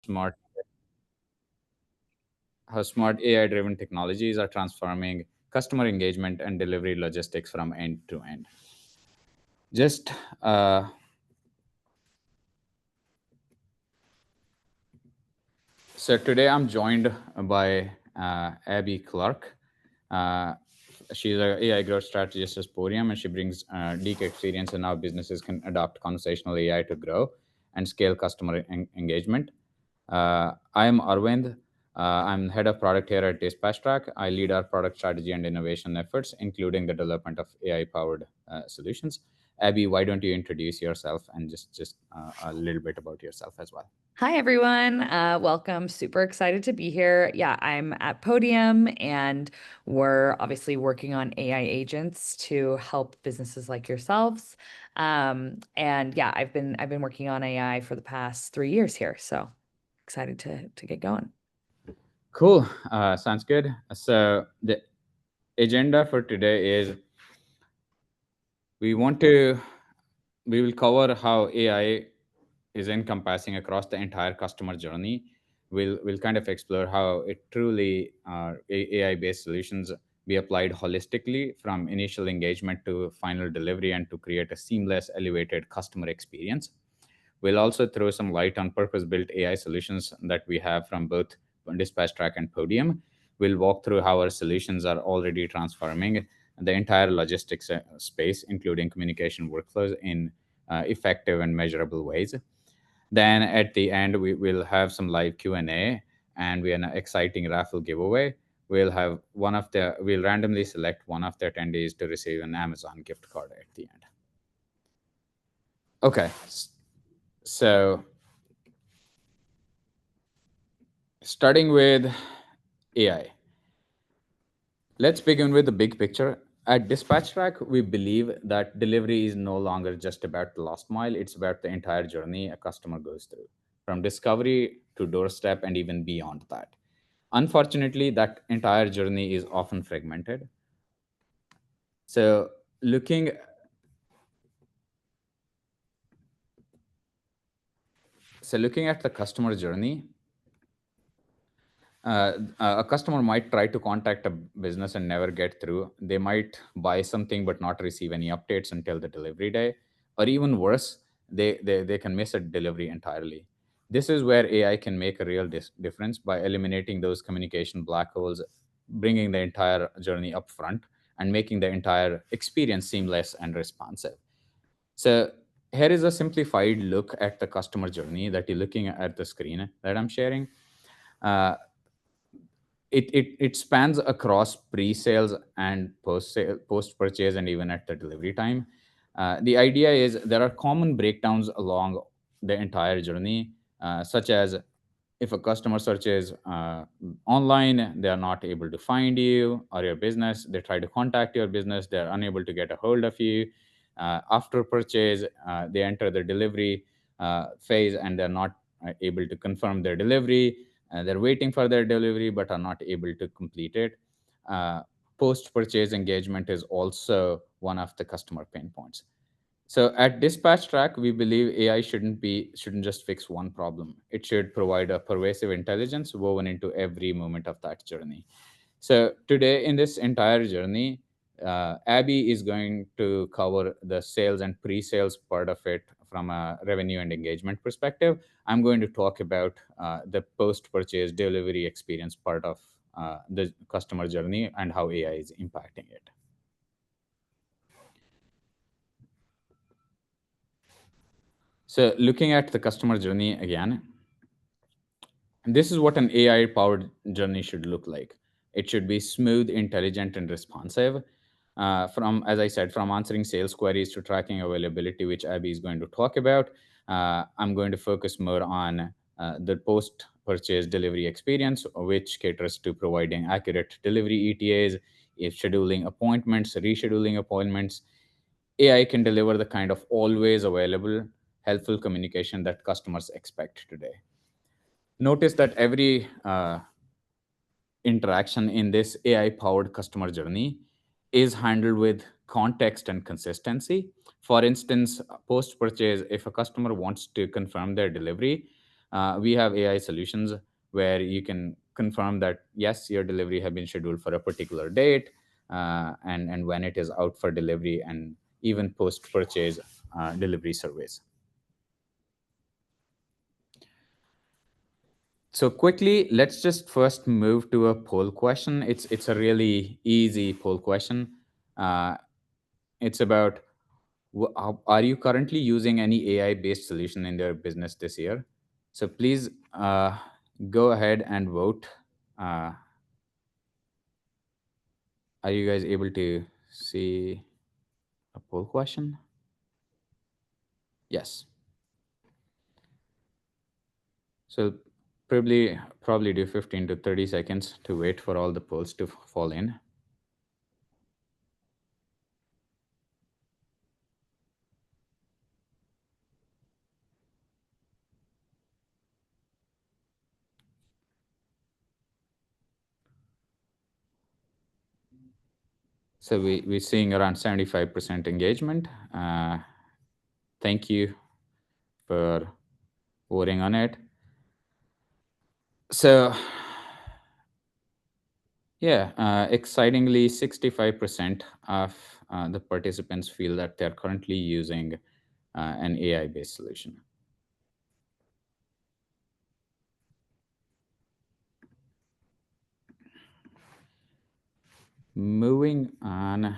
smart how smart AI-driven technologies are transforming customer engagement and delivery logistics from end to end. Just So today I'm joined by Abby Clark. Uh, she's an AI growth strategist at Podium, and she brings deep experience in how businesses can adopt conversational AI to grow and scale customer engagement. I am Arvind. I'm head of product here at Dispatch Track. I lead our product strategy and innovation efforts, including the development of AI-powered solutions. Abby, why don't you introduce yourself and just a little bit about yourself as well? Hi, everyone. Welcome. Super excited to be here. Yeah, I'm at Podium, and we're obviously working on AI agents to help businesses like yourselves. And yeah, I've been working on AI for the past 3 years here, so excited to get going. Cool. Sounds good. So the agenda for today is we want to we will cover how AI is encompassing across the entire customer journey. We'll kind of explore how it truly AI based solutions be applied holistically from initial engagement to final delivery and to create a seamless, elevated customer experience. We'll also throw some light on purpose-built AI solutions that we have from both Dispatch Track and Podium. We'll walk through how our solutions are already transforming the entire logistics space, including communication workflows, in effective and measurable ways. Then at the end, we will have some live Q&A, and we have an exciting raffle giveaway. We'll randomly select one of the attendees to receive an Amazon gift card at the end. Okay, so starting with AI. Let's begin with the big picture. At Dispatch Track, we believe that delivery is no longer just about the last mile, it's about the entire journey a customer goes through, from discovery to doorstep and even beyond that. Unfortunately, that entire journey is often fragmented. So, looking looking at the customer journey, a customer might try to contact a business and never get through. They might buy something but not receive any updates until the delivery day. Or even worse, they can miss a delivery entirely. This is where AI can make a real difference by eliminating those communication black holes, bringing the entire journey up front, and making the entire experience seamless and responsive. So, here is a simplified look at the customer journey that you're looking at the screen that I'm sharing. Uh, it spans across pre-sales and post purchase and even at the delivery time. The idea is there are common breakdowns along the entire journey, such as if a customer searches online, they are not able to find you or your business. They try to contact your business, they're unable to get a hold of you. After purchase, they enter the delivery phase and they're not able to confirm their delivery. They're waiting for their delivery but are not able to complete it. Post purchase engagement is also one of the customer pain points. So at Dispatch Track, we believe AI shouldn't just fix one problem. It should provide a pervasive intelligence woven into every moment of that journey. So today in this entire journey, Abby is going to cover the sales and pre-sales part of it from a revenue and engagement perspective. I'm going to talk about the post-purchase delivery experience part of the customer journey and how AI is impacting it. So looking at the customer journey again, this is what an AI powered journey should look like. It should be smooth, intelligent, and responsive. From, as I said, from answering sales queries to tracking availability, which Abby is going to talk about. I'm going to focus more on the post purchase delivery experience, which caters to providing accurate delivery ETAs, scheduling appointments, rescheduling appointments. AI can deliver the kind of always available, helpful communication that customers expect today. Notice that every interaction in this AI powered customer journey is handled with context and consistency. For instance, post purchase, if a customer wants to confirm their delivery, We have AI solutions where you can confirm that yes, your delivery have been scheduled for a particular date, and when it is out for delivery, and even post purchase delivery surveys. So quickly, let's just first move to a poll question. It's a really easy poll question. Uh, it's about, are you currently using any AI based solution in your business this year? So please go ahead and vote. Uh, are you guys able to see a poll question? Yes. So probably do 15 to 30 seconds to wait for all the polls to fall in. So we're seeing around 75% engagement. Thank you for voting on it. So, yeah, excitingly, 65% of the participants feel that they're currently using an AI based solution. Moving on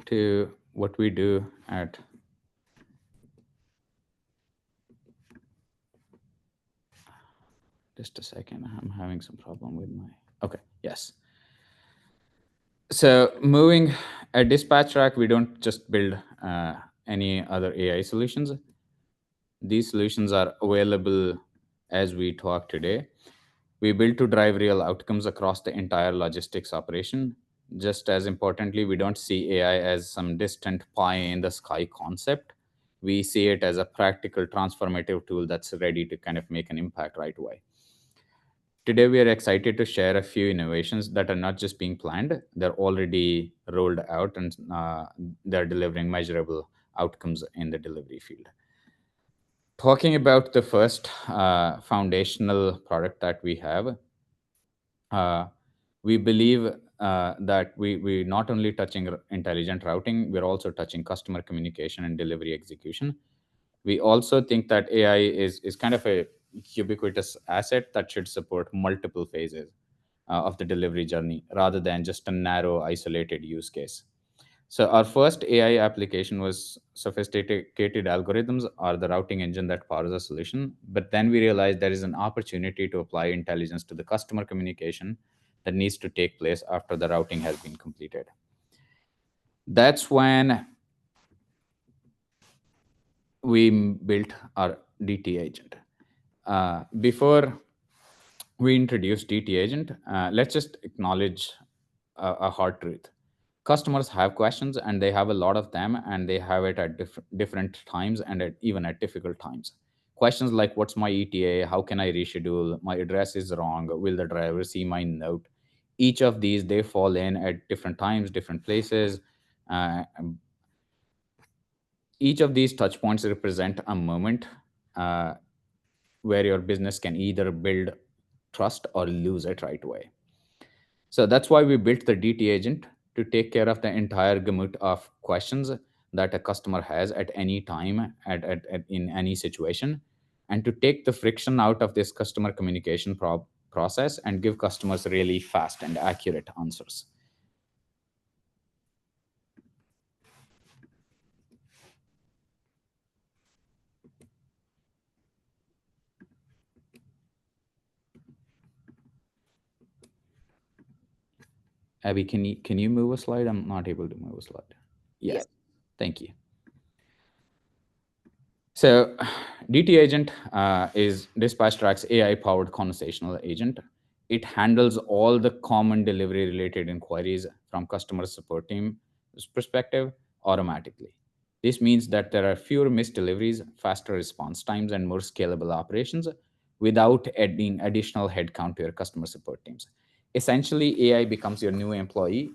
to what we do at, just a second, I'm having some problem with my, okay, yes. So moving at Dispatch Rack, we don't just build any other AI solutions. These solutions are available as we talk today. We build to drive real outcomes across the entire logistics operation. Just as importantly, we don't see AI as some distant pie in the sky concept. We see it as a practical, transformative tool that's ready to kind of make an impact right away. Today, we are excited to share a few innovations that are not just being planned, they're already rolled out, and they're delivering measurable outcomes in the delivery field. Talking about the first foundational product that we have, uh, we believe that we're not only touching intelligent routing, we're also touching customer communication and delivery execution. We also think that AI is kind of a ubiquitous asset that should support multiple phases of the delivery journey rather than just a narrow, isolated use case. So our first AI application was sophisticated algorithms or the routing engine that powers the solution. But then we realized there is an opportunity to apply intelligence to the customer communication that needs to take place after the routing has been completed. That's when we built our DT agent. Before we introduce DT agent, let's just acknowledge a hard truth. Customers have questions, and they have a lot of them, and they have it at different times, and even at difficult times. Questions like, what's my ETA? How can I reschedule? My address is wrong. Will the driver see my note? Each of these, they fall in at different times, different places. Uh, each of these touch points represent a moment uh, where your business can either build trust or lose it right away. So that's why we built the DT agent to take care of the entire gamut of questions that a customer has at any time, in any situation, and to take the friction out of this customer communication process and give customers really fast and accurate answers. Abby, can you move a slide? I'm not able to move a slide. Yes, thank you. So, DT agent is DispatchTrack's AI-powered conversational agent. It handles all the common delivery-related inquiries from customer support team's perspective automatically. This means that there are fewer missed deliveries, faster response times, and more scalable operations without adding additional headcount to your customer support teams. Essentially, AI becomes your new employee,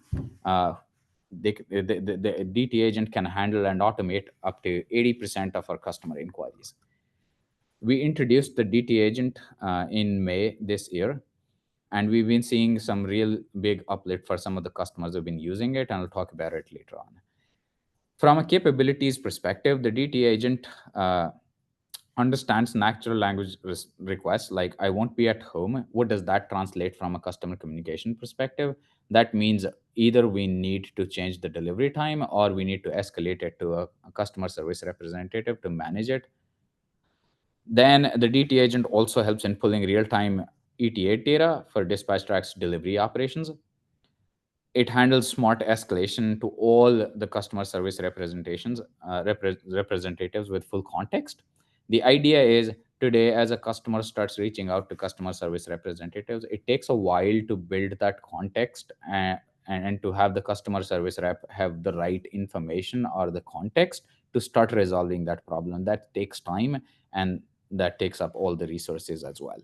uh, the DT agent can handle and automate up to 80% of our customer inquiries. We introduced the DT agent in May this year, and we've been seeing some real big uplift for some of the customers who've been using it, and I'll talk about it later on. From a capabilities perspective, the DT agent understands natural language requests like "I won't be at home." What does that translate from a customer communication perspective? That means either we need to change the delivery time or we need to escalate it to a customer service representative to manage it. Then the DT agent also helps in pulling real-time ETA data for dispatch tracks delivery operations. It handles smart escalation to all the customer service representatives with full context. The idea is today, as a customer starts reaching out to customer service representatives, it takes a while to build that context and to have the customer service rep have the right information or the context to start resolving that problem. That takes time, and that takes up all the resources as well.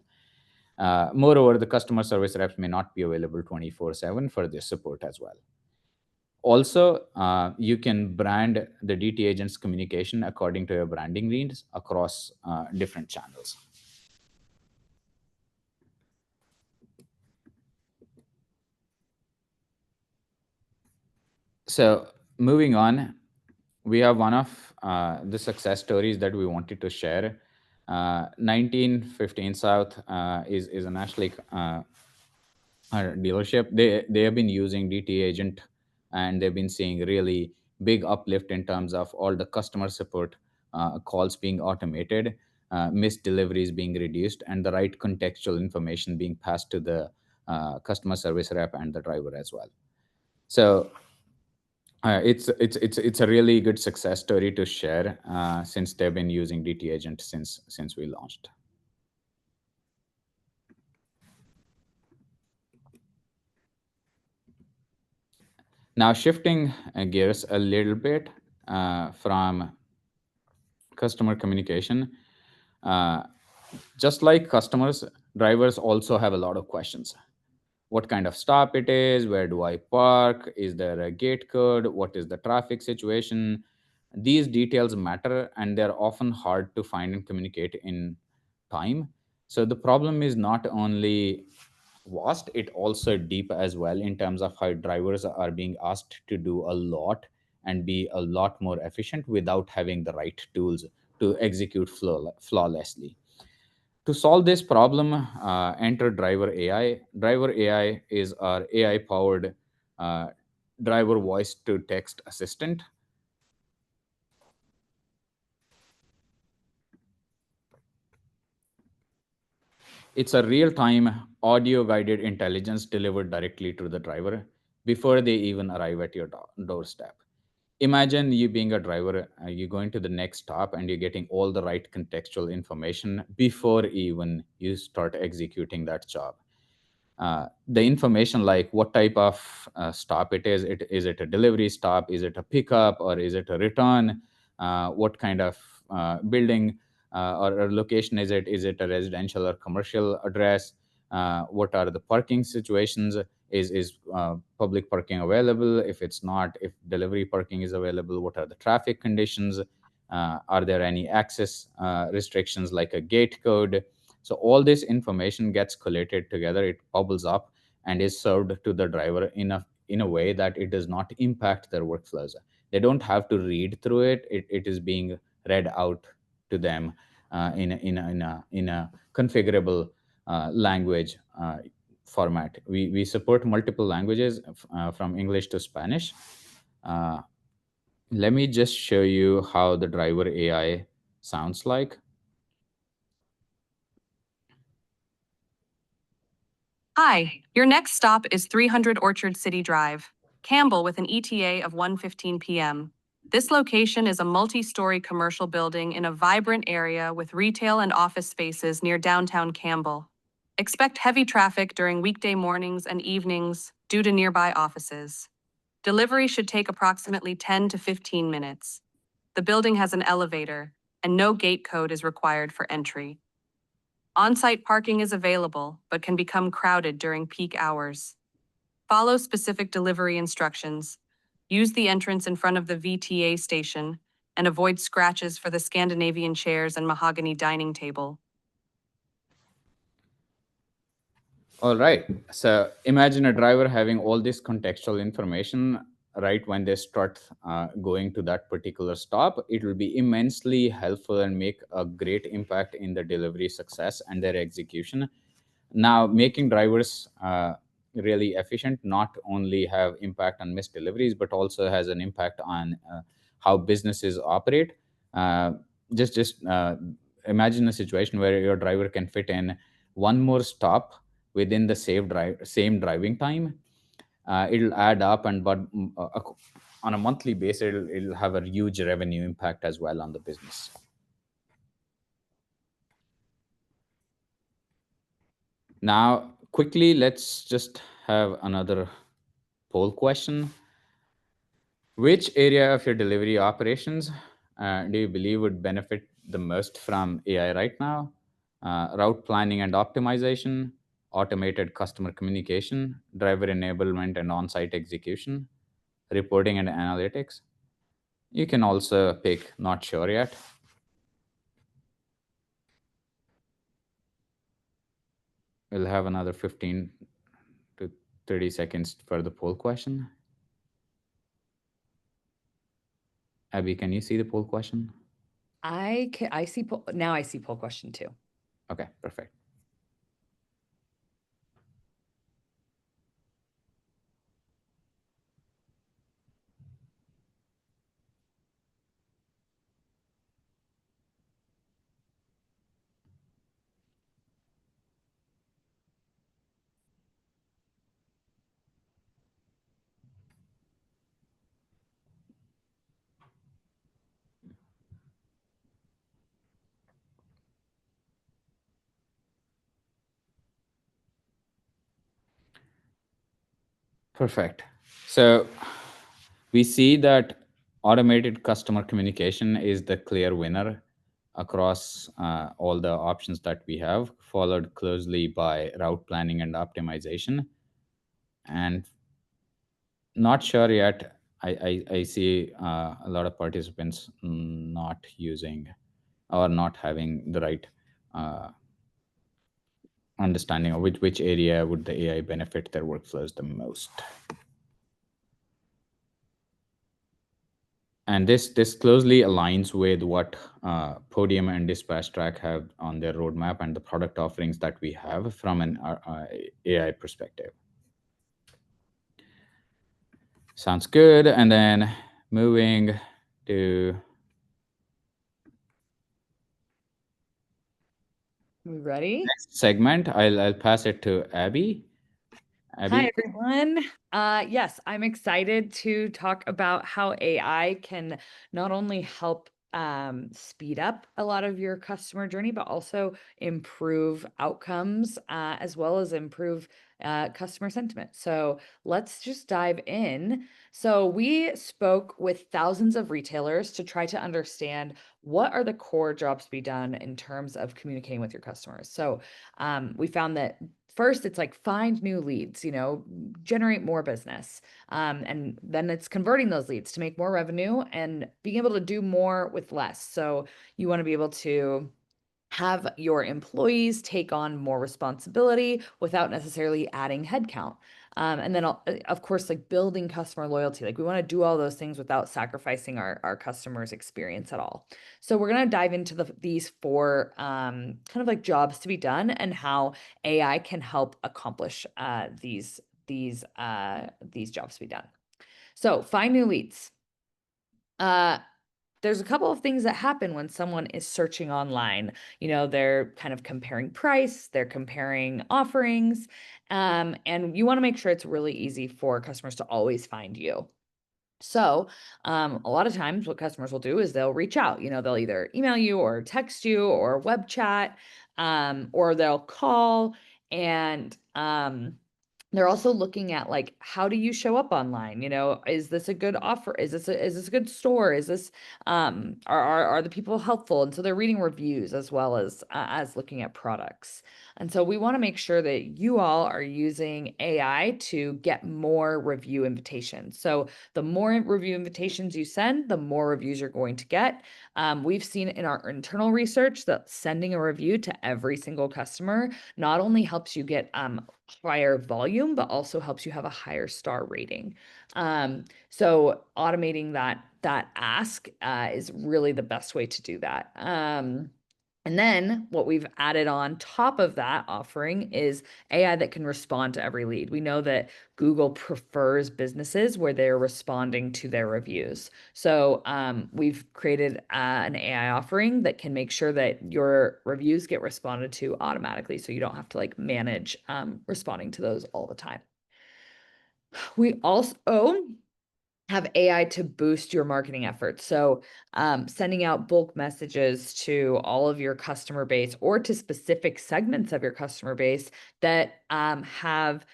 Moreover, the customer service reps may not be available 24/7 for this support as well. Also, you can brand the DT agent's communication according to your branding needs across different channels. So, moving on, we have one of the success stories that we wanted to share. 1915 South is a nationally dealership. They have been using DT agent, and they've been seeing really big uplift in terms of all the customer support calls being automated, missed deliveries being reduced, and the right contextual information being passed to the customer service rep and the driver as well. So it's a really good success story to share since they've been using DT agent since we launched. Now, shifting gears a little bit from customer communication, uh, just like customers, drivers also have a lot of questions. What kind of stop it is? Where do I park? Is there a gate code? What is the traffic situation? These details matter, and they're often hard to find and communicate in time. So the problem is not only vast, it also deep as well in terms of how drivers are being asked to do a lot and be a lot more efficient without having the right tools to execute flawlessly. To solve this problem, enter Driver AI. Driver AI is our AI powered driver voice to text assistant. It's a real time audio guided intelligence delivered directly to the driver before they even arrive at your doorstep. Imagine you being a driver, you're going to the next stop and you're getting all the right contextual information before even you start executing that job. The information like what type of stop it is. Is it a delivery stop? Is it a pickup or is it a return? What kind of building or location is it? Is it a residential or commercial address? What are the parking situations? Is public parking available? If it's not, if delivery parking is available, what are the traffic conditions? Are there any access restrictions like a gate code? So all this information gets collated together, it bubbles up and is served to the driver in a way that it does not impact their workflows. They don't have to read through it. It is being read out to them in a configurable language format. We support multiple languages from English to Spanish. Uh, Let me just show you how the driver AI sounds like. Hi, your next stop is 300 Orchard City Drive, Campbell, with an ETA of 1:15 p.m. This location is a multi-story commercial building in a vibrant area with retail and office spaces near downtown Campbell. Expect heavy traffic during weekday mornings and evenings due to nearby offices. Delivery should take approximately 10 to 15 minutes. The building has an elevator, and no gate code is required for entry. On-site parking is available, but can become crowded during peak hours. Follow specific delivery instructions. Use the entrance in front of the VTA station and avoid scratches for the Scandinavian chairs and mahogany dining table. All right. So imagine a driver having all this contextual information right when they start going to that particular stop. It will be immensely helpful and make a great impact in the delivery success and their execution. Now, making drivers really efficient not only have impact on missed deliveries, but also has an impact on how businesses operate. Uh, just imagine a situation where your driver can fit in one more stop within the same driving time. It'll add up, and but on a monthly basis, it'll have a huge revenue impact as well on the business. Now, quickly, let's just have another poll question. Which area of your delivery operations do you believe would benefit the most from AI right now? Route planning and optimization, automated customer communication, driver enablement and on site execution, reporting and analytics. You can also pick not sure yet. We'll have another 15 to 30 seconds for the poll question. Abby, can you see the poll question? I see now I see poll question 2. Okay, perfect. Perfect. So we see that automated customer communication is the clear winner across all the options that we have, followed closely by route planning and optimization. And not sure yet. I see a lot of participants not using or not having the right uh, understanding of which area would the AI benefit their workflows the most. And this closely aligns with what Podium and Dispatch Track have on their roadmap and the product offerings that we have from an AI perspective. Sounds good. And then moving to We ready? next segment, I'll pass it to Abby. Hi, Abby, everyone. Yes, I'm excited to talk about how AI can not only help speed up a lot of your customer journey, but also improve outcomes as well as improve customer sentiment. So let's just dive in. So we spoke with thousands of retailers to try to understand what are the core jobs to be done in terms of communicating with your customers. So we found that first it's like find new leads, generate more business, and then it's converting those leads to make more revenue and being able to do more with less. So you want to be able to have your employees take on more responsibility without necessarily adding headcount. And then, of course, like building customer loyalty. Like we want to do all those things without sacrificing our customers' experience at all. So we're going to dive into these 4 kind of like jobs to be done and how AI can help accomplish these jobs to be done. So find new leads. There's a couple of things that happen when someone is searching online. They're kind of comparing price, they're comparing offerings, and you want to make sure it's really easy for customers to always find you. So, a lot of times what customers will do is they'll reach out. They'll either email you or text you or web chat, or they'll call. And They're also looking at like, how do you show up online? You know, is this a good offer? Is this a good store? Is this are the people helpful? And so they're reading reviews as looking at products. And so we want to make sure that you all are using AI to get more review invitations. So the more review invitations you send, the more reviews you're going to get. We've seen in our internal research that sending a review to every single customer not only helps you get higher volume, but also helps you have a higher star rating. So automating that ask is really the best way to do that. And then what we've added on top of that offering is AI that can respond to every lead. We know that Google prefers businesses where they're responding to their reviews. So we've created an AI offering that can make sure that your reviews get responded to automatically, so you don't have to like manage responding to those all the time. We also have AI to boost your marketing efforts. So, sending out bulk messages to all of your customer base or to specific segments of your customer base that have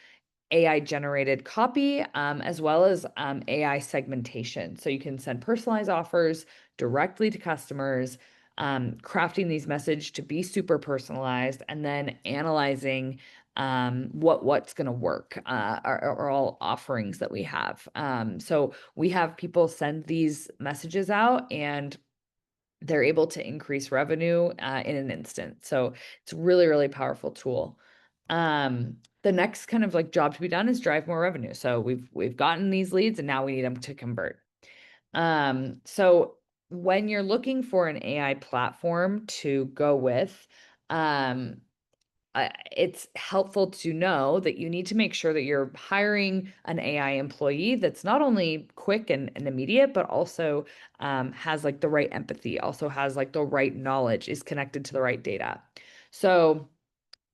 AI generated copy, as well as AI segmentation. So you can send personalized offers directly to customers, crafting these messages to be super personalized, and then analyzing what's going to work are all offerings that we have. So we have people send these messages out and they're able to increase revenue in an instant. So it's really, really powerful tool. The next kind of like job to be done is drive more revenue. So we've gotten these leads and now we need them to convert. So when you're looking for an AI platform to go with, um, it's helpful to know that you need to make sure that you're hiring an AI employee that's not only quick and immediate, but also has like the right empathy, also has like the right knowledge, is connected to the right data. So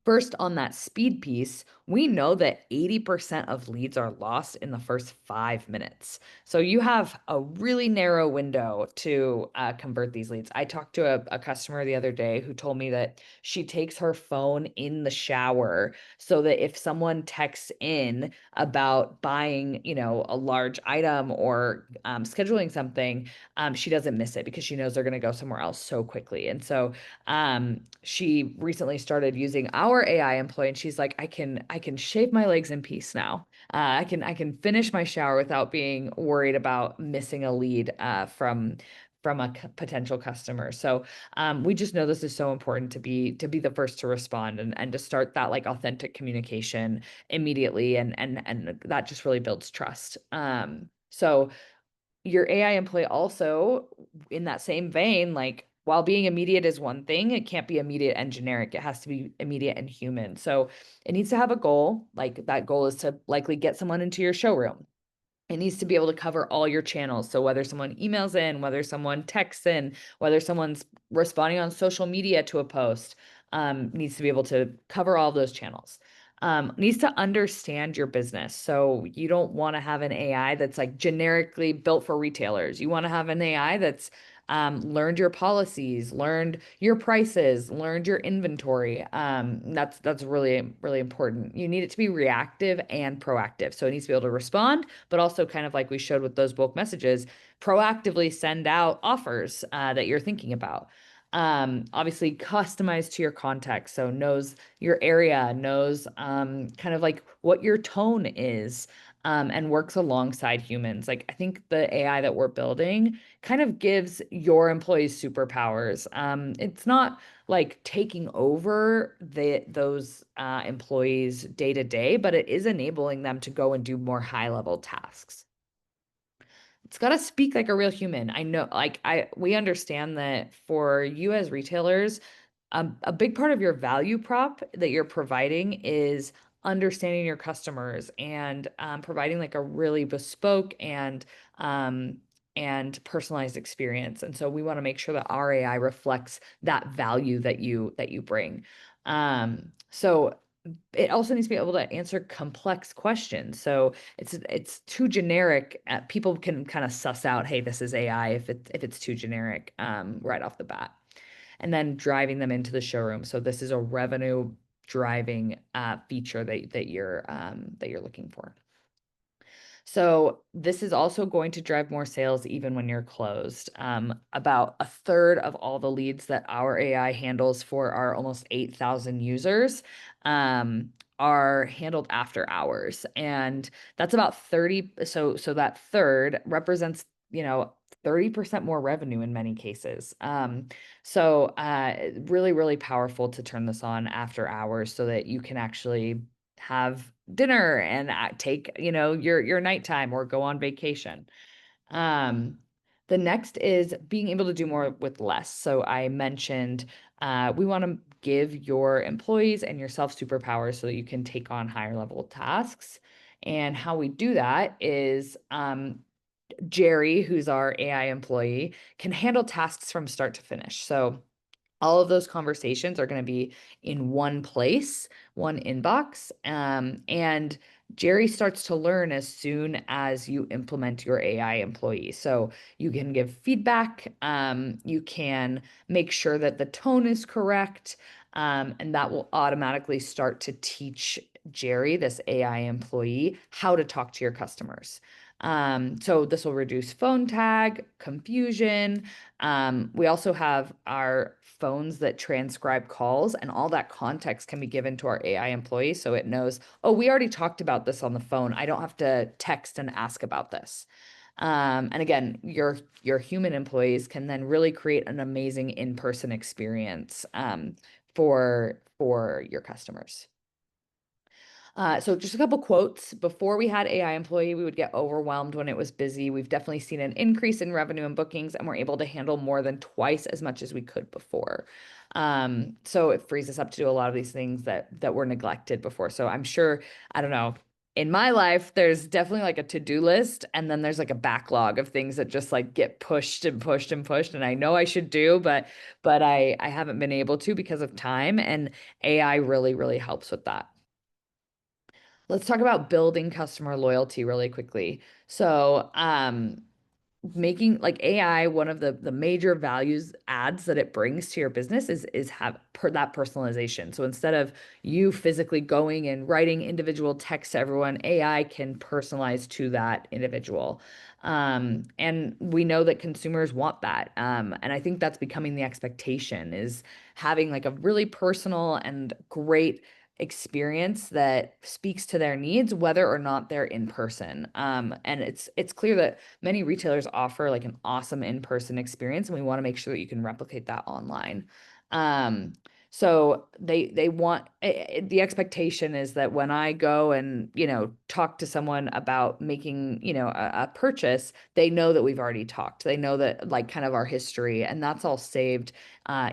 first, on that speed piece, we know that 80% of leads are lost in the first 5 minutes. So you have a really narrow window to convert these leads. I talked to a customer the other day who told me that she takes her phone in the shower so that if someone texts in about buying, you know, a large item or scheduling something, she doesn't miss it because she knows they're going to go somewhere else so quickly. And so she recently started using our AI employee, and she's like, I can shave my legs in peace now. I can finish my shower without being worried about missing a lead from a potential customer. So we just know this is so important to be the first to respond and to start that like authentic communication immediately, and that just really builds trust. So your AI employee also, in that same vein, like while being immediate is one thing, it can't be immediate and generic. It has to be immediate and human. So it needs to have a goal. Like that goal is to likely get someone into your showroom. It needs to be able to cover all your channels. So whether someone emails in, whether someone texts in, whether someone's responding on social media to a post, needs to be able to cover all those channels. Needs to understand your business. So you don't want to have an AI that's like generically built for retailers. You want to have an AI that's learned your policies, learned your prices, learned your inventory. That's really, really important. You need it to be reactive and proactive. So it needs to be able to respond, but also kind of like we showed with those bulk messages, proactively send out offers that you're thinking about. Obviously customized to your context. So knows your area, knows kind of like what your tone is, and works alongside humans. Like I think the AI that we're building kind of gives your employees superpowers. It's not like taking over those employees day to day, but it is enabling them to go and do more high level tasks. It's got to speak like a real human. I know, like we understand that for you as retailers, a big part of your value prop that you're providing is understanding your customers and providing like a really bespoke um, and personalized experience. And so we want to make sure that our AI reflects that value that you bring. So it also needs to be able to answer complex questions. So it's too generic. People can kind of suss out, hey, this is AI if it's too generic right off the bat. And then driving them into the showroom. So this is a revenue driving feature that you're looking for. So this is also going to drive more sales even when you're closed. About a third of all the leads that our AI handles for our almost 8,000 users are handled after hours, and that's about 30. So that third represents 30% more revenue in many cases. Really, really powerful to turn this on after hours so that you can actually have dinner and take, your nighttime or go on vacation. The next is being able to do more with less. So I mentioned we want to give your employees and yourself superpowers so that you can take on higher level tasks. And how we do that is Jerry, who's our AI employee, can handle tasks from start to finish. So all of those conversations are going to be in one place, one inbox. And Jerry starts to learn as soon as you implement your AI employee. So you can give feedback, you can make sure that the tone is correct, and that will automatically start to teach Jerry, this AI employee, how to talk to your customers. So this will reduce phone tag, confusion. We also have our phones that transcribe calls, and all that context can be given to our AI employee so it knows, oh, we already talked about this on the phone. I don't have to text and ask about this. And again, your human employees can then really create an amazing in-person experience for your customers. So just a couple quotes. Before we had AI employee, we would get overwhelmed when it was busy. We've definitely seen an increase in revenue and bookings, and we're able to handle more than twice as much as we could before. So it frees us up to do a lot of these things that were neglected before. So I'm sure, I don't know, in my life, there's definitely like a to-do list, and then there's like a backlog of things that just like get pushed and pushed and pushed. And I know I should do, but I haven't been able to because of time. And AI really, really helps with that. Let's talk about building customer loyalty really quickly. So, making like AI one of the major values adds that it brings to your business is have that personalization. So instead of you physically going and writing individual text to everyone, AI can personalize to that individual. And we know that consumers want that. And I think that's becoming the expectation, is having like a really personal and great experience that speaks to their needs, whether or not they're in person. And it's clear that many retailers offer like an awesome in-person experience, and we want to make sure that you can replicate that online. So they want the expectation is that when I go and talk to someone about making a purchase, they know that we've already talked. They know that like kind of our history, and that's all saved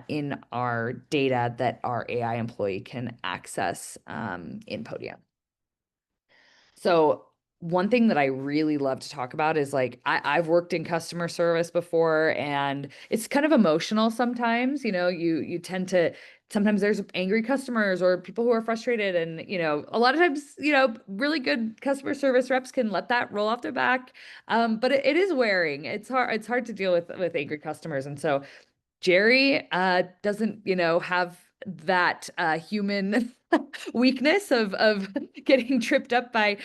in our data that our AI employee can access in Podium. So one thing that I really love to talk about is like I've worked in customer service before, and it's kind of emotional sometimes. You tend to, sometimes there's angry customers or people who are frustrated, and a lot of times really good customer service reps can let that roll off their back. But it is wearing. It's hard to deal with angry customers, and so Jerry doesn't, have that human weakness of getting tripped up by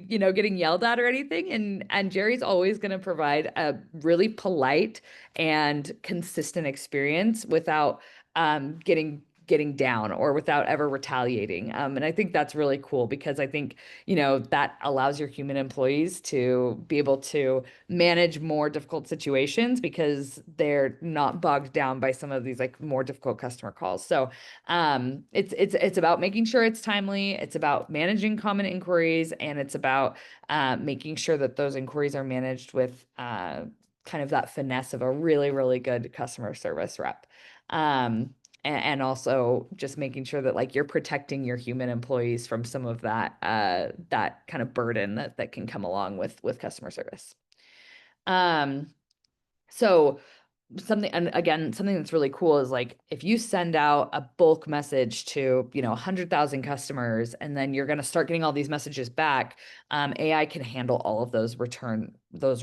getting yelled at or anything. And Jerry's always going to provide a really polite and consistent experience without getting down or without ever retaliating. And I think that's really cool, because I think that allows your human employees to be able to manage more difficult situations because they're not bogged down by some of these like more difficult customer calls. So it's about making sure it's timely, it's about managing common inquiries, and it's about making sure that those inquiries are managed with kind of that finesse of a really, really good customer service rep. And also just making sure that like you're protecting your human employees from some of that that kind of burden that can come along with customer service. So something, and again, something that's really cool is like if you send out a bulk message to 100,000 customers, and then you're going to start getting all these messages back, AI can handle all of those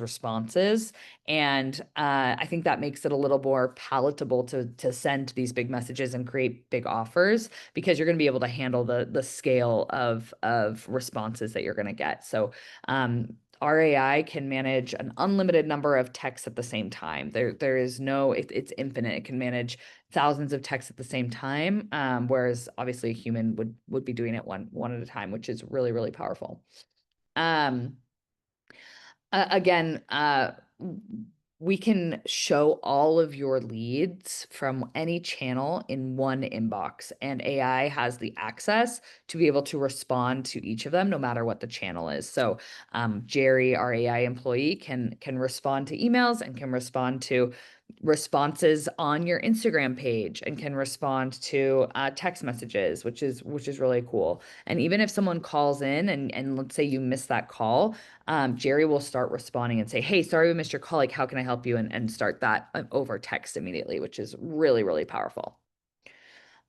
responses, and I think that makes it a little more palatable to send these big messages and create big offers, because you're going to be able to handle the scale of responses that you're going to get. So our AI can manage an unlimited number of texts at the same time. There is no, it's infinite. It can manage thousands of texts at the same time, whereas obviously a human would be doing it one at a time, which is really, really powerful. Again, we can show all of your leads from any channel in one inbox, and AI has the access to be able to respond to each of them, no matter what the channel is. So Jerry, our AI employee, can respond to emails and can respond to responses on your Instagram page, and can respond to text messages, which is really cool. And even if someone calls in and let's say you missed that call, Jerry will start responding and say, hey, sorry we missed your call, like how can I help you, and start that over text immediately, which is really, really powerful.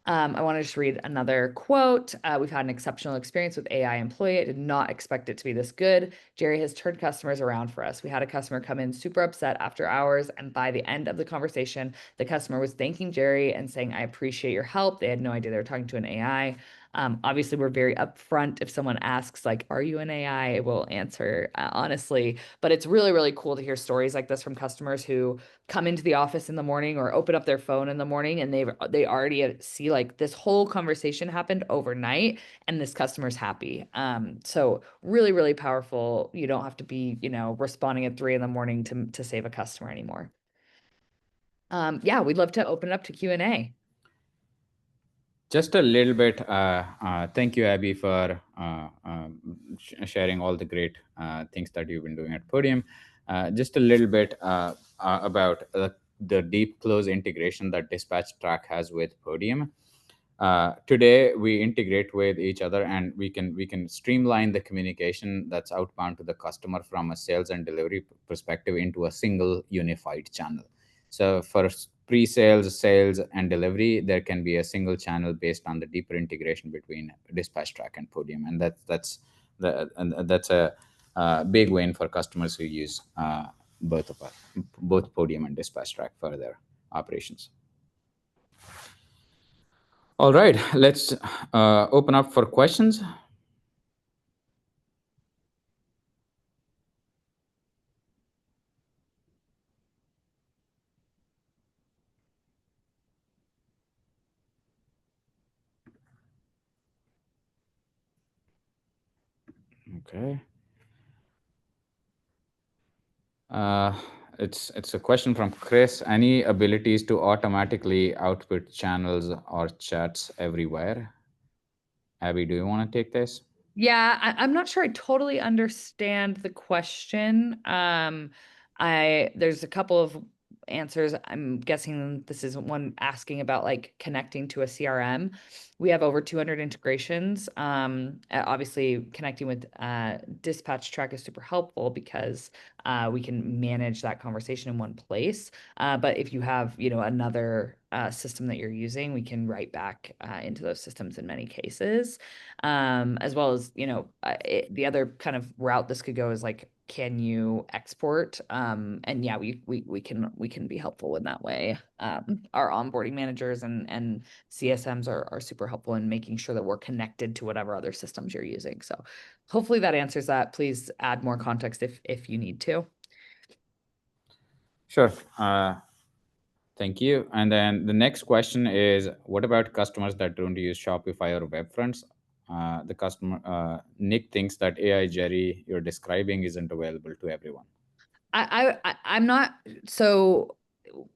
I want to just read another quote. We've had an exceptional experience with AI employee. I did not expect it to be this good. Jerry has turned customers around for us. We had a customer come in super upset after hours, and by the end of the conversation, the customer was thanking Jerry and saying, I appreciate your help. They had no idea they were talking to an AI. Obviously, we're very upfront. If someone asks, like, are you an AI? I will answer honestly. But it's really, really cool to hear stories like this from customers who come into the office in the morning or open up their phone in the morning, and they already see like this whole conversation happened overnight, and this customer's happy. So really, really powerful. You don't have to be, responding at 3 a.m. to save a customer anymore. Yeah, we'd love to open it up to Q&A. Just a little bit. Thank you, Abby, for sharing all the great things that you've been doing at Podium. Just a little bit about the deep close integration that Dispatch Track has with Podium. Today, we integrate with each other, and we can streamline the communication that's outbound to the customer from a sales and delivery perspective into a single unified channel. So for pre-sales, sales, and delivery, there can be a single channel based on the deeper integration between Dispatch Track and Podium, and that's a big win for customers who use both Podium and Dispatch Track for their operations. All right, let's open up for questions. Okay. It's a question from Chris. Any abilities to automatically output channels or chats everywhere? Abby, do you want to take this? Yeah, I'm not sure I totally understand the question. There's a couple of answers. I'm guessing this is one asking about like connecting to a CRM. We have over 200 integrations. Obviously, connecting with Dispatch Track is super helpful because we can manage that conversation in one place. But if you have, another system that you're using, we can write back into those systems in many cases. As well as, the other kind of route this could go is like, can you export? And yeah, we can be helpful in that way. Our onboarding managers and CSMs are super helpful in making sure that we're connected to whatever other systems you're using. So hopefully that answers that. Please add more context if you need to. Sure. Thank you. And then the next question is, what about customers that don't use Shopify or Webfronts? The customer, Nick, thinks that AI Jerry you're describing isn't available to everyone. I'm not, so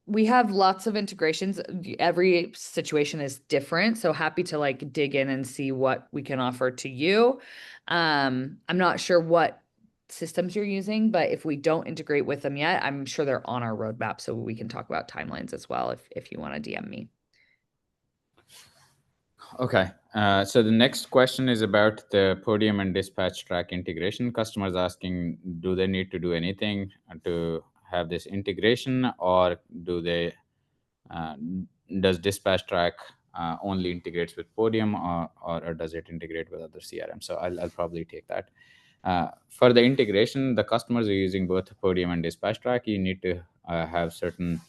we have lots of integrations. Every situation is different. So happy to like dig in and see what we can offer to you. I'm not sure what systems you're using, but if we don't integrate with them yet, I'm sure they're on our roadmap. So we can talk about timelines as well if you want to DM me. Okay. So the next question is about the Podium and Dispatch Track integration. Customers asking, do they need to do anything to have this integration, or do they uh, does Dispatch Track only integrates with Podium, or does it integrate with other CRM? So I'll probably take that. For the integration, the customers are using both Podium and Dispatch Track. You need to have certain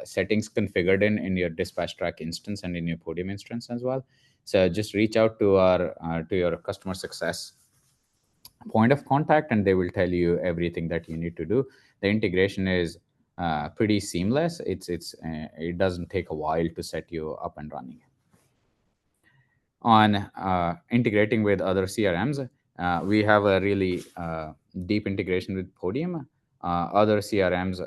settings configured in your Dispatch Track instance and in your Podium instance as well. So just reach out to our to your customer success point of contact, and they will tell you everything that you need to do. The integration is pretty seamless. It doesn't take a while to set you up and running. On integrating with other CRMs, we have a really deep integration with Podium. Other CRMs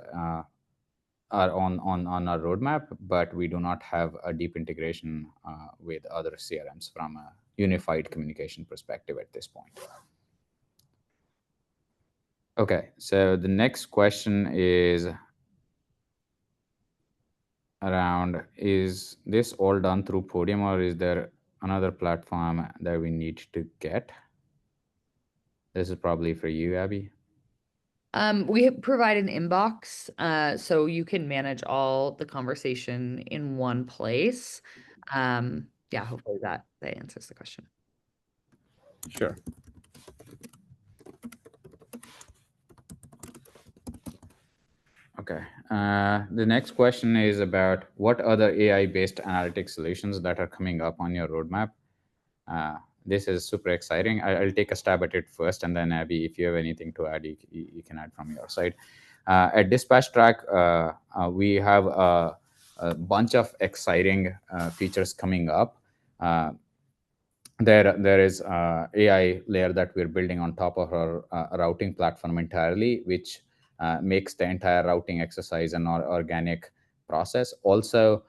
are on our roadmap, but we do not have a deep integration with other CRMs from a unified communication perspective at this point. Okay, so the next question is around, is this all done through Podium, or is there another platform that we need to get? This is probably for you, Abby. We provide an inbox, so you can manage all the conversation in one place. Yeah, hopefully that answers the question. Sure. Okay. The next question is about what other AI-based analytics solutions that are coming up on your roadmap. This is super exciting. I'll take a stab at it first, and then Abby, if you have anything to add, you can add from your side. At Dispatch Track, we have a bunch of exciting features coming up. There is AI layer that we're building on top of our routing platform entirely, which makes the entire routing exercise an organic process. Also,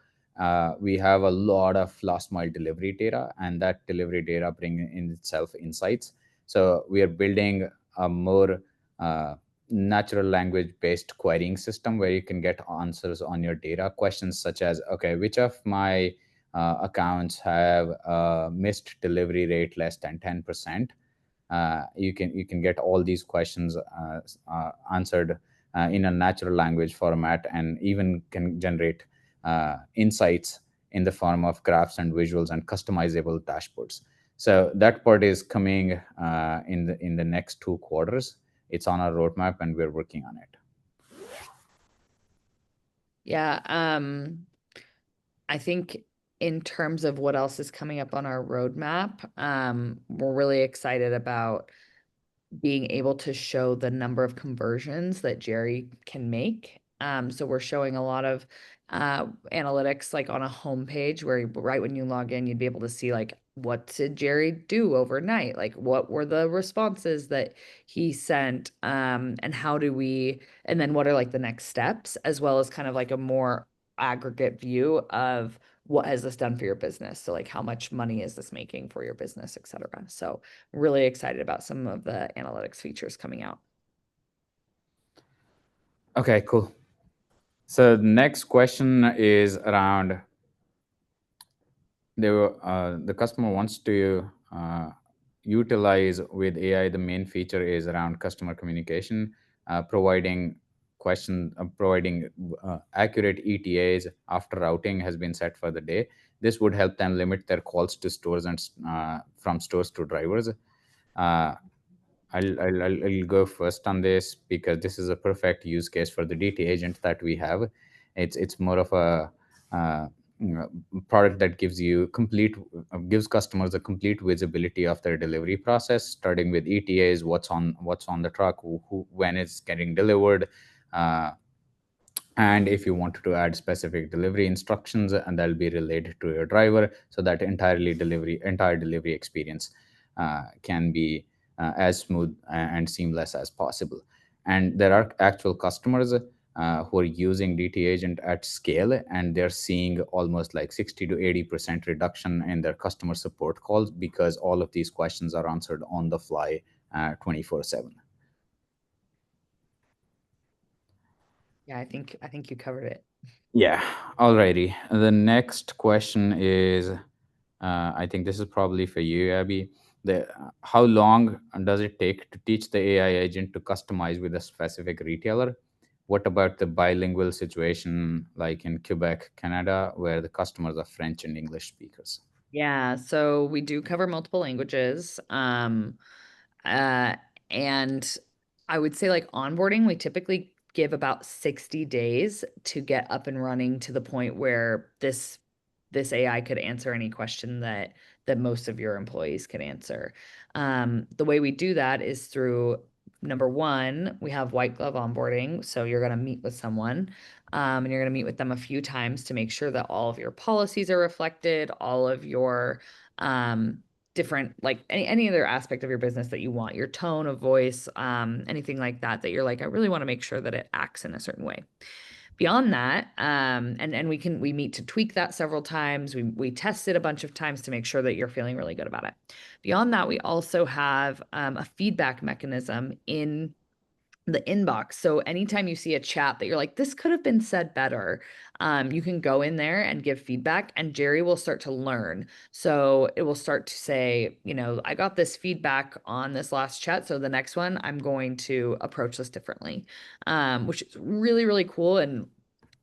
we have a lot of last mile delivery data, and that delivery data bring in itself insights. So we are building a more natural language based querying system where you can get answers on your data questions, such as, okay, which of my accounts have a missed delivery rate less than 10%. You can get all these questions answered in a natural language format, and even can generate insights in the form of graphs and visuals and customizable dashboards. So that part is coming in the next 2 quarters. It's on our roadmap, and we're working on it. Yeah, I think in terms of what else is coming up on our roadmap, we're really excited about being able to show the number of conversions that Jerry can make. So we're showing a lot of analytics like on a homepage where right when you log in, you'd be able to see like, what did Jerry do overnight? Like, what were the responses that he sent? And and then what are like the next steps, as well as kind of like a more aggregate view of what has this done for your business? So like, how much money is this making for your business, et cetera. So really excited about some of the analytics features coming out. Okay, cool. So the next question is around the customer wants to utilize with AI. The main feature is around customer communication, providing accurate ETAs after routing has been set for the day. This would help them limit their calls to stores and from stores to drivers. I'll go first on this because this is a perfect use case for the DT agent that we have. It's more of a product that gives customers a complete visibility of their delivery process, starting with ETAs, what's on the truck, when it's getting delivered, uh, and if you wanted to add specific delivery instructions, and that'll be related to your driver, so that entire delivery experience can be as smooth and seamless as possible. And there are actual customers who are using DT agent at scale, and they're seeing almost like 60 to 80% reduction in their customer support calls, because all of these questions are answered on the fly 24/7. Yeah, I think you covered it. Yeah, alrighty. The next question is, I think this is probably for you, Abby. How long does it take to teach the AI agent to customize with a specific retailer? What about the bilingual situation, like in Quebec, Canada, where the customers are French and English speakers? Yeah, so we do cover multiple languages. Uh, and I would say like onboarding, we typically give about 60 days to get up and running to the point where this AI could answer any question that most of your employees could answer. The way we do that is through number one, we have white glove onboarding. So you're going to meet with someone, and you're going to meet with them a few times to make sure that all of your policies are reflected, all of your different, like any other aspect of your business that you want, your tone of voice, anything like that, that you're like, I really want to make sure that it acts in a certain way. Beyond that, and we meet to tweak that several times. We test it a bunch of times to make sure that you're feeling really good about it. Beyond that, we also have a feedback mechanism in the inbox. So anytime you see a chat that you're like, this could have been said better, you can go in there and give feedback, and Jerry will start to learn. So it will start to say, I got this feedback on this last chat. So the next one, I'm going to approach this differently, which is really, really cool. And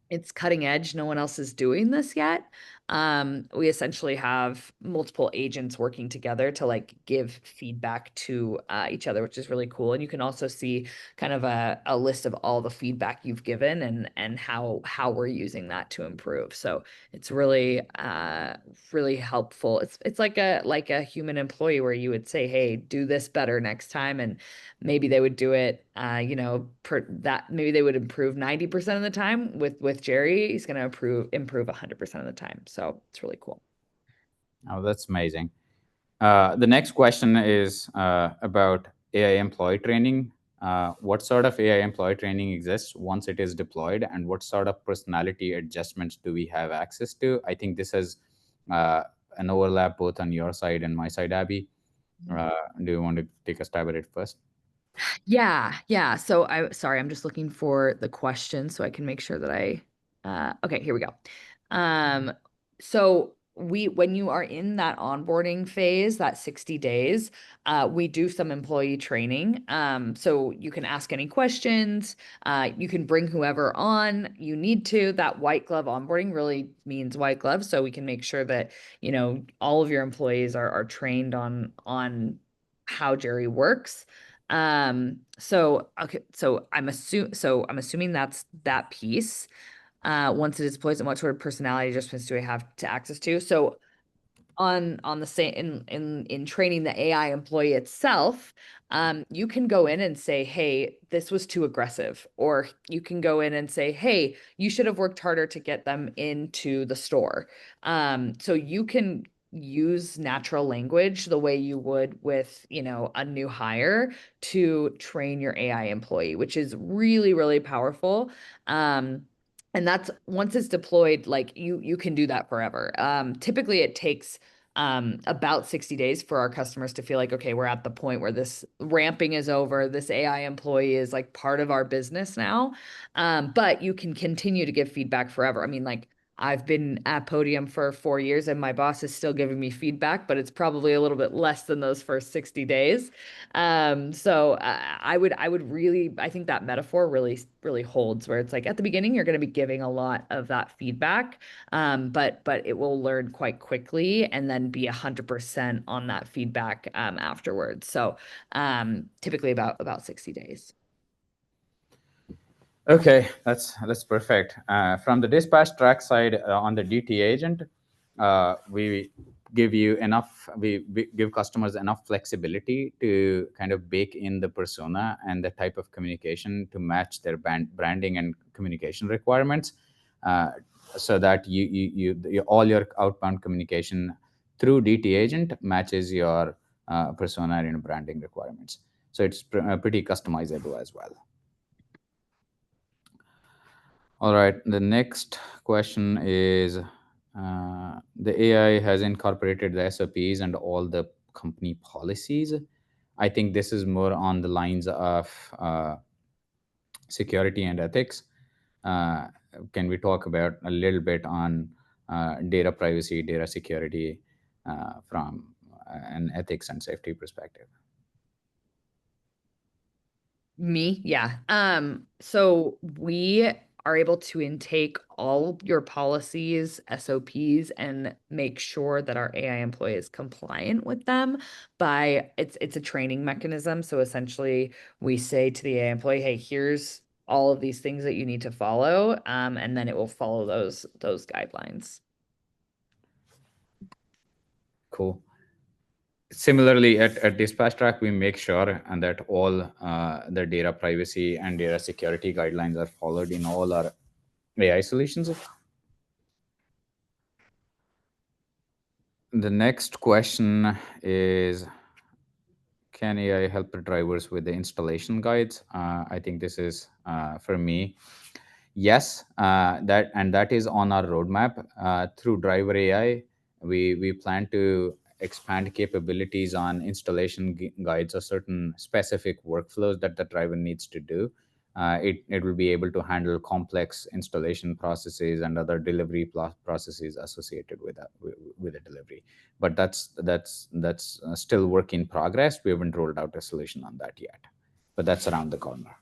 it's cutting edge. No one else is doing this yet. We essentially have multiple agents working together to like give feedback to each other, which is really cool. And you can also see kind of a list of all the feedback you've given and how we're using that to improve. So it's really really helpful. It's like a human employee where you would say, hey, do this better next time, and maybe they would do it maybe they would improve 90% of the time. With Jerry, he's going to improve 100% of the time. So it's really cool. Oh, that's amazing. The next question is about AI employee training. What sort of AI employee training exists once it is deployed, and what sort of personality adjustments do we have access to? I think this is uh, an overlap both on your side and my side, Abby. Do you want to take a stab at it first? Yeah. So sorry, I'm just looking for the question so I can make sure that okay, here we go. So when you are in that onboarding phase, that 60 days, we do some employee training. So you can ask any questions, you can bring whoever on you need to. That white glove onboarding really means white glove. So we can make sure that, all of your employees are trained on how Jerry works. Okay, so I'm assuming that's that piece. Once it is deployed, and what sort of personality adjustments do I have to access to? So on the same in training the AI employee itself, you can go in and say, hey, this was too aggressive, or you can go in and say, hey, you should have worked harder to get them into the store. So you can use natural language the way you would with, a new hire to train your AI employee, which is really, really powerful. And that's once it's deployed, like you can do that forever. Typically it takes about 60 days for our customers to feel like, okay, we're at the point where this ramping is over. This AI employee is like part of our business now. But you can continue to give feedback forever. I mean, like I've been at Podium for 4 years and my boss is still giving me feedback, but it's probably a little bit less than those first 60 days. I would really, I think that metaphor really, really holds, where it's like at the beginning, you're going to be giving a lot of that feedback, but it will learn quite quickly and then be 100% on that feedback afterwards. So typically about 60 days. Okay, that's perfect. From the dispatch track side, on the DT agent, we give you enough. We give customers enough flexibility to kind of bake in the persona and the type of communication to match their branding and communication requirements, uh, so that all your outbound communication through DT agent matches your persona and branding requirements. So it's pretty customizable as well. All right. The next question is, the AI has incorporated the SOPs and all the company policies. I think this is more on the lines of security and ethics. Uh, can we talk about a little bit on data privacy, data security from an ethics and safety perspective? Me, yeah. So we are able to intake all your policies, SOPs, and make sure that our AI employee is compliant with them by it's a training mechanism. So essentially we say to the AI employee, hey, here's all of these things that you need to follow, and then it will follow those guidelines. Cool. Similarly, at Dispatch Track, we make sure and that all the data privacy and data security guidelines are followed in all our AI solutions. The next question is, can AI help the drivers with the installation guides? I think this is for me. Yes, that is on our roadmap. Through Driver AI, we plan to expand capabilities on installation guides or certain specific workflows that the driver needs to do. It will be able to handle complex installation processes and other delivery processes associated with a delivery. But that's still work in progress. We haven't rolled out a solution on that yet, but that's around the corner.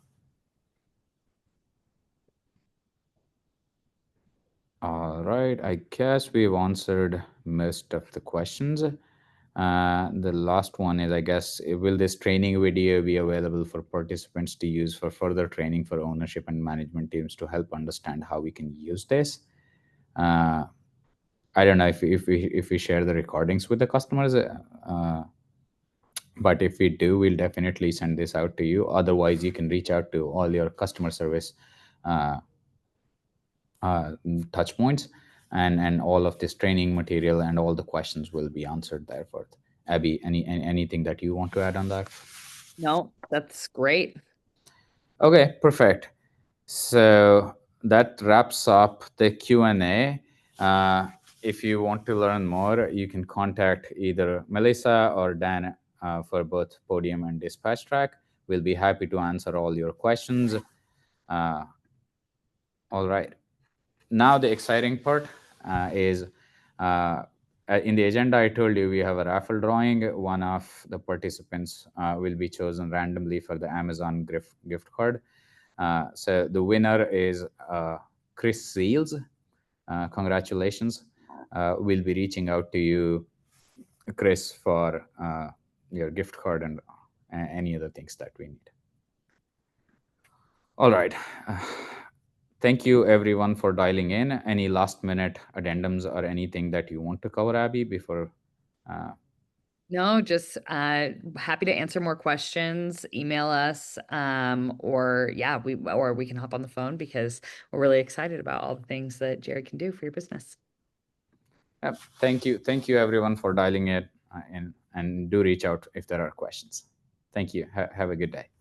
All right, I guess we've answered most of the questions. The last one is, I guess, will this training video be available for participants to use for further training for ownership and management teams to help understand how we can use this? Uh, I don't know if we share the recordings with the customers, but if we do, we'll definitely send this out to you. Otherwise, you can reach out to all your customer service uh, touch points, and all of this training material and all the questions will be answered there. For Abby, anything that you want to add on that? No, that's great. Okay, perfect. So that wraps up the Q&A. If you want to learn more, you can contact either Melissa or Dan for both Podium and Dispatch Track. We'll be happy to answer all your questions. All right. Now the exciting part is uh, in the agenda. I told you we have a raffle drawing. One of the participants will be chosen randomly for the Amazon gift card. So the winner is Chris Seals. Congratulations. We'll be reaching out to you, Chris, for your gift card and any other things that we need. All right. Thank you, everyone, for dialing in. Any last minute addendums or anything that you want to cover, Abby, before? No, just happy to answer more questions. Email us, or yeah, we can hop on the phone because we're really excited about all the things that Jared can do for your business. Thank you. Thank you, everyone, for dialing in, and do reach out if there are questions. Thank you. Have a good day.